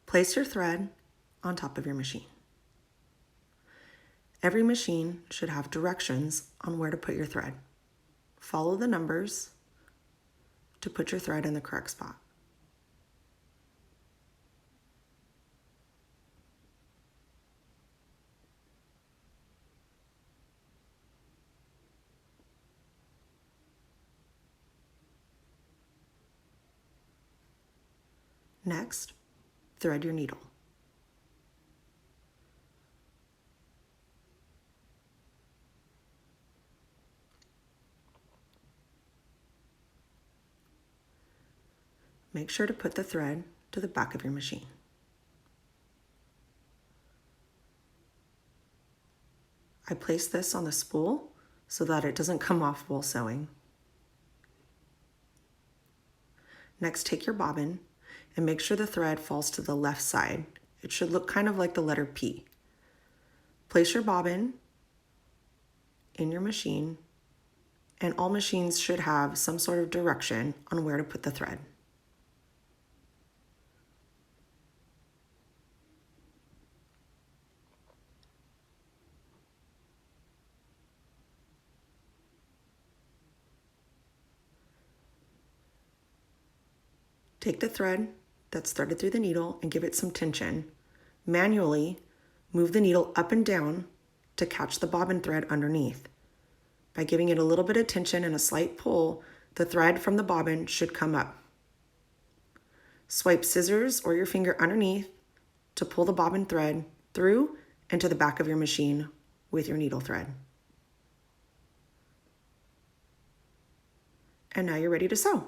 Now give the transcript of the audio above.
Place your thread on top of your machine. Every machine should have directions on where to put your thread. Follow the numbers to put your thread in the correct spot. Next, thread your needle. Make sure to put the thread to the back of your machine. I place this on the spool so that it doesn't come off while sewing. Next, take your bobbin and make sure the thread falls to the left side. It should look kind of like the letter P. Place your bobbin in your machine, and all machines should have some sort of direction on where to put the thread. Take the thread that's threaded through the needle and give it some tension. Manually move the needle up and down to catch the bobbin thread underneath. By giving it a little bit of tension and a slight pull, the thread from the bobbin should come up. Swipe scissors or your finger underneath to pull the bobbin thread through and to the back of your machine with your needle thread. And now you're ready to sew.